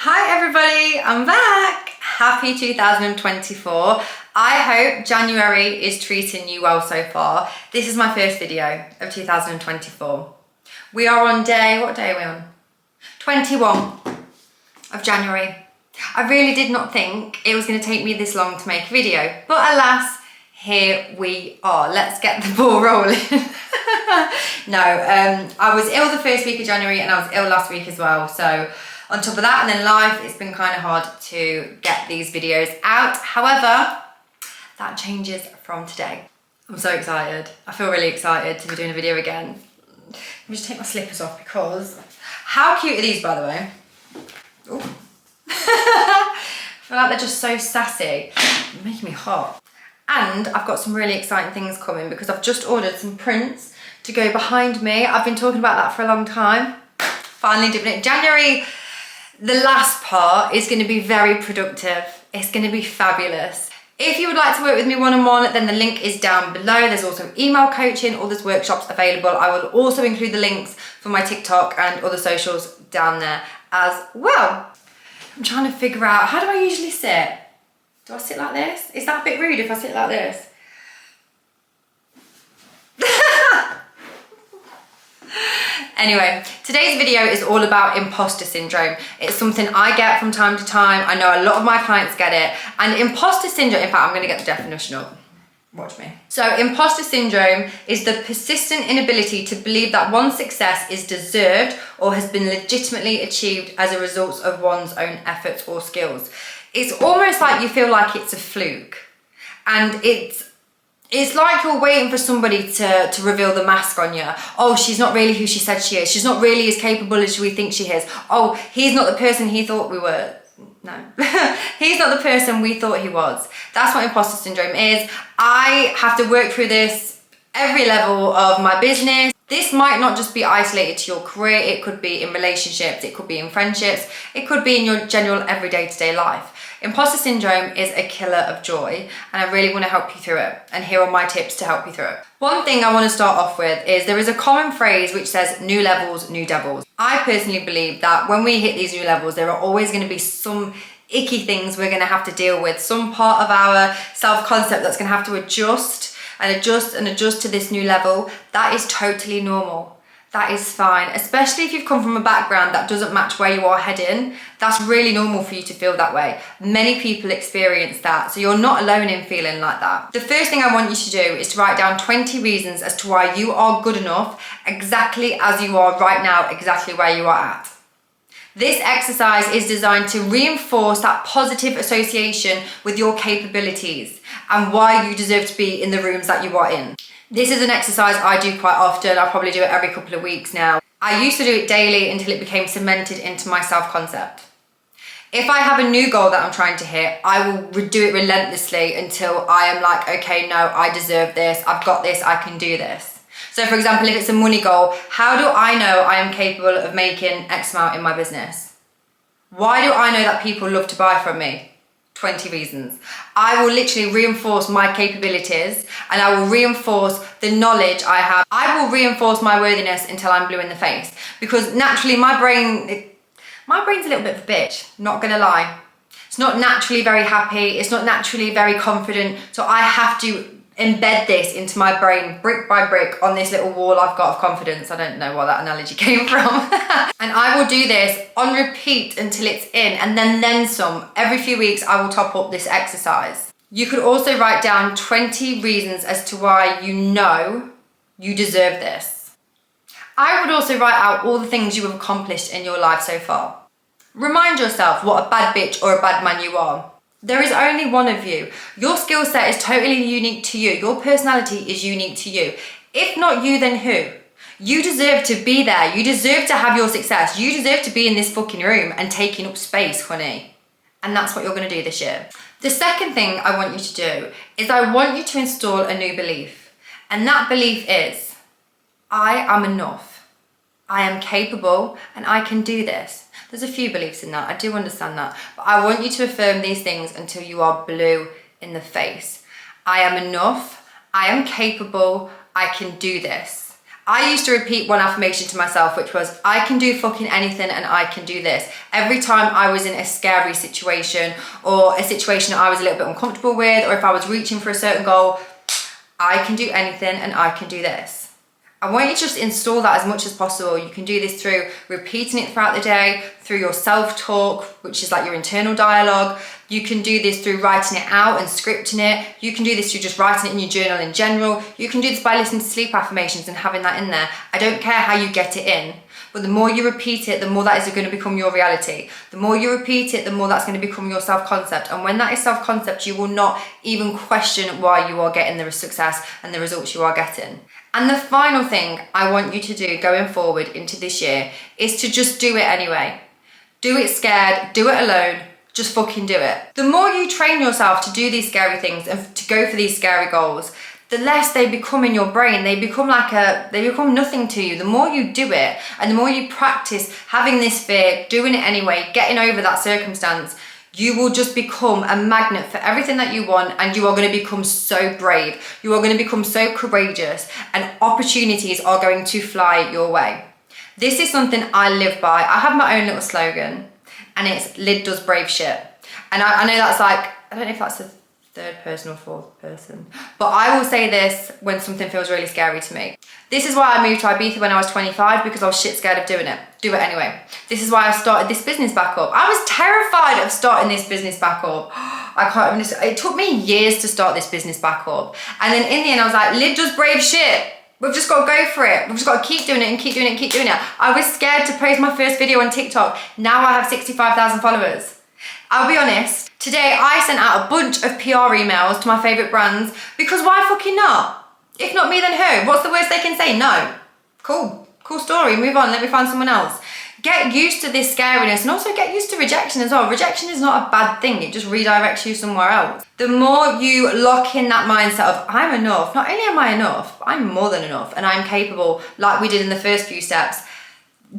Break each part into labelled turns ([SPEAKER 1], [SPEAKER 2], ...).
[SPEAKER 1] Hi everybody, I'm back. Happy 2024. I hope January is treating you well so far. This is my first video of 2024. We are on what day are we on? 21 of January. I really did not think it was going to take me this long to make a video, but alas, here we are. Let's get the ball rolling. No, I was ill the first week of January and I was ill last week as well, so on top of that, and then life, it's been kind of hard to get these videos out. However, that changes from today. I'm so excited. I feel really excited to be doing a video again. Let me just take my slippers off because, how cute are these, by the way? Ooh. I feel like they're just so sassy. They're making me hot. And I've got some really exciting things coming because I've just ordered some prints to go behind me. I've been talking about that for a long time. Finally doing it. January, the last part is going to be very productive. It's going to be fabulous. If you would like to work with me one-on-one, then the link is down below. There's also email coaching, all those workshops available. I will also include the links for my TikTok and other socials down there as well. I'm trying to figure out, how do I usually sit? Do I sit like this? Is that a bit rude if I sit like this? Anyway, today's video is all about imposter syndrome. It's something I get from time to time. I know a lot of my clients get it. And imposter syndrome, in fact, I'm gonna get the definition up. Watch me. So imposter syndrome is the persistent inability to believe that one's success is deserved or has been legitimately achieved as a result of one's own efforts or skills. It's almost like you feel like it's a fluke. And it's like you're waiting for somebody to reveal the mask on you. Oh, she's not really who she said she is. She's not really as capable as we think she is. Oh, he's not the person he thought we were. No, he's not the person we thought he was. That's what imposter syndrome is. I have to work through this every level of my business. This might not just be isolated to your career. It could be in relationships. It could be in friendships. It could be in your general everyday to-day life. Imposter syndrome is a killer of joy, and I really want to help you through it, and here are my tips to help you through it. One thing I want to start off with is there is a common phrase which says new levels, new devils. I personally believe that when we hit these new levels, there are always going to be some icky things we're going to have to deal with, some part of our self-concept that's going to have to adjust to this new level. That is totally normal. That is fine, especially if you've come from a background that doesn't match where you are heading. That's really normal for you to feel that way. Many people experience that, so you're not alone in feeling like that. The first thing I want you to do is to write down 20 reasons as to why you are good enough exactly as you are right now, exactly where you are at. This exercise is designed to reinforce that positive association with your capabilities and why you deserve to be in the rooms that you are in. This is an exercise I do quite often. I probably do it every couple of weeks now. I used to do it daily until it became cemented into my self-concept. If I have a new goal that I'm trying to hit, I will do it relentlessly until I am like, okay, no, I deserve this. I've got this, I can do this. So for example, if it's a money goal, how do I know I am capable of making X amount in my business? Why do I know that people love to buy from me? 20 reasons. I will literally reinforce my capabilities and I will reinforce the knowledge I have. I will reinforce my worthiness until I'm blue in the face, because naturally my brain's a little bit of a bitch, not gonna lie. It's not naturally very happy. It's not naturally very confident. So I have to embed this into my brain brick by brick on this little wall I've got of confidence. I don't know where that analogy came from. And I will do this on repeat until it's in, and then some. Every few weeks I will top up this exercise. You could also write down 20 reasons as to why you know you deserve this. I would also write out all the things you have accomplished in your life so far. Remind yourself what a bad bitch or a bad man you are. There is only one of you. Your skill set is totally unique to you. Your personality is unique to you. If not you, then who? You deserve to be there. You deserve to have your success. You deserve to be in this fucking room and taking up space, honey. And that's what you're gonna do this year. The second thing I want you to do is I want you to install a new belief. And that belief is, I am enough. I am capable and I can do this. There's a few beliefs in that, I do understand that, but I want you to affirm these things until you are blue in the face. I am enough, I am capable, I can do this. I used to repeat one affirmation to myself, which was, I can do fucking anything and I can do this. Every time I was in a scary situation or a situation I was a little bit uncomfortable with, or if I was reaching for a certain goal, I can do anything and I can do this. I want you to just install that as much as possible. You can do this through repeating it throughout the day, through your self-talk, which is like your internal dialogue. You can do this through writing it out and scripting it. You can do this through just writing it in your journal in general. You can do this by listening to sleep affirmations and having that in there. I don't care how you get it in, but the more you repeat it, the more that is going to become your reality. The more you repeat it, the more that's going to become your self-concept. And when that is self-concept, you will not even question why you are getting the success and the results you are getting. And the final thing I want you to do going forward into this year is to just do it anyway. Do it scared, do it alone, just fucking do it. The more you train yourself to do these scary things and to go for these scary goals, the less they become in your brain. They become nothing to you. The more you do it and the more you practice having this fear, doing it anyway, getting over that circumstance, you will just become a magnet for everything that you want, and you are going to become so brave. You are going to become so courageous, and opportunities are going to fly your way. This is something I live by. I have my own little slogan, and it's Lid does brave shit. And I know that's like, I don't know if that's the third person or fourth person, but I will say this when something feels really scary to me. This is why I moved to Ibiza when I was 25, because I was shit scared of doing it. Do it anyway. This is why I started this business back up. I was terrified of starting this business back up. It took me years to start this business back up. And then in the end, I was like, Lid does brave shit. We've just got to go for it. We've just got to keep doing it and keep doing it and keep doing it. I was scared to post my first video on TikTok. Now I have 65,000 followers. I'll be honest. Today I sent out a bunch of PR emails to my favourite brands, because why fucking not? If not me, then who? What's the worst they can say? No. Cool story, move on, let me find someone else. Get used to this scariness, and also get used to rejection as well. Rejection is not a bad thing, it just redirects you somewhere else. The more you lock in that mindset of, I'm enough, not only am I enough, I'm more than enough, and I'm capable, like we did in the first few steps.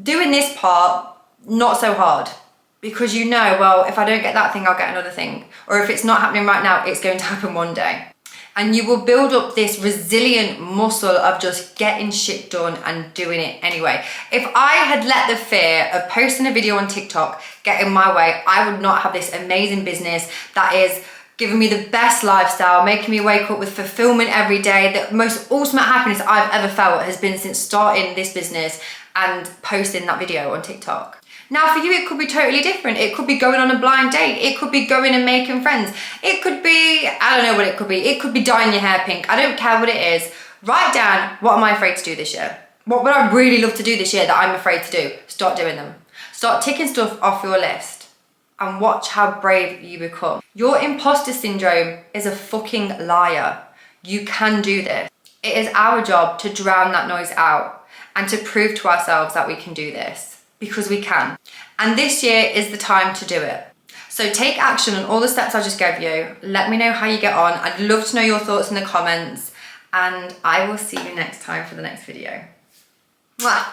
[SPEAKER 1] Doing this part, not so hard. Because you know, well, if I don't get that thing, I'll get another thing. Or if it's not happening right now, it's going to happen one day. And you will build up this resilient muscle of just getting shit done and doing it anyway. If I had let the fear of posting a video on TikTok get in my way, I would not have this amazing business that is giving me the best lifestyle, making me wake up with fulfillment every day. The most ultimate happiness I've ever felt has been since starting this business and posting that video on TikTok. Now for you, it could be totally different. It could be going on a blind date. It could be going and making friends. It could be, I don't know what it could be. It could be dyeing your hair pink. I don't care what it is. Write down, what am I afraid to do this year? What would I really love to do this year that I'm afraid to do? Start doing them. Start ticking stuff off your list and watch how brave you become. Your imposter syndrome is a fucking liar. You can do this. It is our job to drown that noise out and to prove to ourselves that we can do this. Because we can. And this year is the time to do it. So take action on all the steps I just gave you. Let me know how you get on. I'd love to know your thoughts in the comments. And I will see you next time for the next video. Mwah.